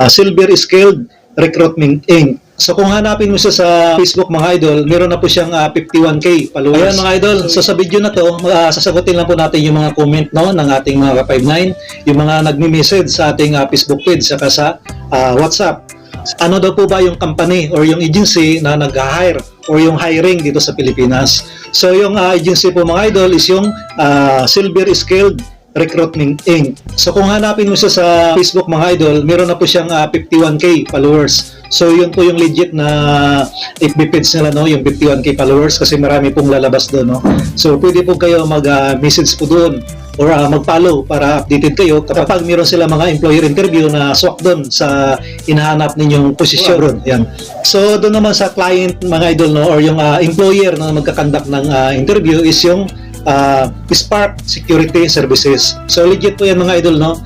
Silver Skilled Recruitment Inc. So kung hanapin mo siya sa Facebook mga idol, meron na po siyang 51k followers. Ayan mga idol, so sa video na to, sasagutin lang po natin yung mga comment no, ng ating mga ka-59, yung mga nagme-message sa ating Facebook page saka sa WhatsApp. Ano daw po ba yung company or yung agency na nag-hire or yung hiring dito sa Pilipinas? So yung agency po mga idol is yung Silver Skilled Recruitment Inc. So kung hanapin mo siya sa Facebook mga idol, meron na po siyang 51k followers. So yun po yung legit na FB page nila, no, yung 51k followers kasi marami pong lalabas doon, no. So pwede po kayo mag-message po doon or mag-follow para updated kayo kapag meron sila mga employer interview na swak doon sa hinahanap ninyong posisyon. Yan. So doon naman sa client mga idol, no, or yung employer na magkakandak ng interview is yung Spark Security Services. So legit po yan mga idol, no.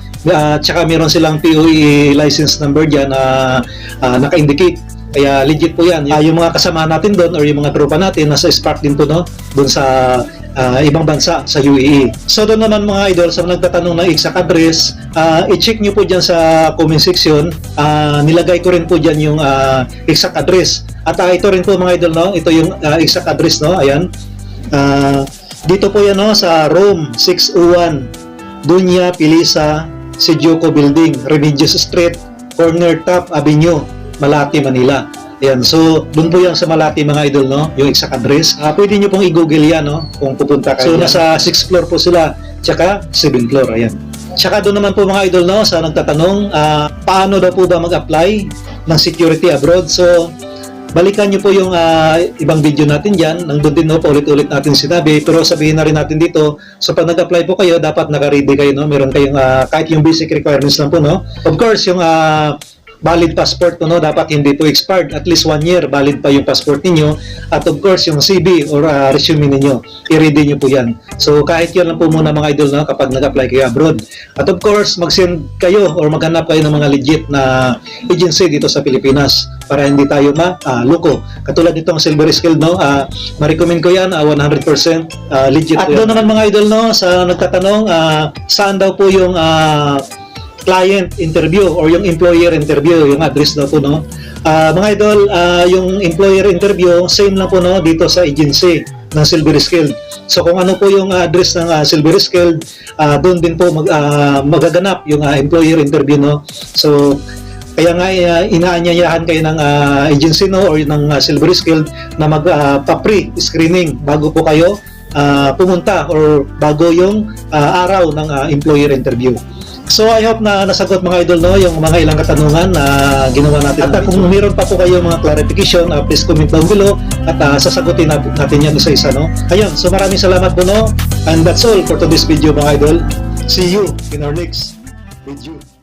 Tsaka meron silang POE license number dyan na naka-indicate. Kaya legit po yan. Yung mga kasama natin doon or yung mga tropa natin nasa Spark din po, no, doon sa ibang bansa sa UAE. So doon naman mga idol, sa nagtatanong ng exact address, i-check nyo po dyan sa comment section. Nilagay ko rin po dyan yung exact address. At ito rin po mga idol, no, ito yung exact address, no. Ayan. Dito po yan, no, sa Rome 601 Dunya Pilisa Sijuko Building, Remedios Street, Corner Top Avenue, Malate, Manila. Ayan, so doon po yan sa Malate mga idol, no, yung exact address. Pwede nyo pong i-google yan, no, kung pupunta kayo. So nasa 6th floor po sila, tsaka 7th floor, ayan. Tsaka doon naman po mga idol, no, sa nagtatanong, paano daw po ba mag-apply ng security abroad? So balikan nyo po yung ibang video natin dyan. Nandun din, no, paulit-ulit natin sinabi. Pero sabihin na rin natin dito, so pag nag-apply po kayo, dapat naka-ready kayo, no? Meron kayong kahit yung basic requirements lang po, no? Of course, yung valid passport po, no, dapat hindi po expired. At least 1 year valid pa yung passport ninyo. At of course, yung CV or resume ninyo, i-ready nyo po yan. So kahit yun lang po muna mga idol, no, kapag nag-apply kayo abroad. At of course, mag-send kayo or maghanap kayo ng mga legit na agency dito sa Pilipinas para hindi tayo loko. Katulad nitong Silver Skilled, no, ma-recommend ko yan, 100% legit. At doon naman mga idol, no, sa nagtatanong, saan daw po yung client interview or yung employer interview, yung address daw po, no. Mga idol, yung employer interview, same lang po, no, dito sa agency ng Silver Skilled. So kung ano po yung address ng Silver Skilled, doon din po magaganap yung employer interview, no. So kaya nga inaanyayahan kayo ng agency, no, or ng Silver Skilled na magpa-pre-screening bago po kayo pumunta or bago yung araw ng employer interview. So I hope na nasagot mga idol, no, yung mga ilang katanungan na ginawa natin. At kung meron pa po kayo mga clarification, please comment down below at sasagutin natin yan isa-isa, no. Ayun, so maraming salamat po, no. And that's all for today's video mga idol. See you in our next video.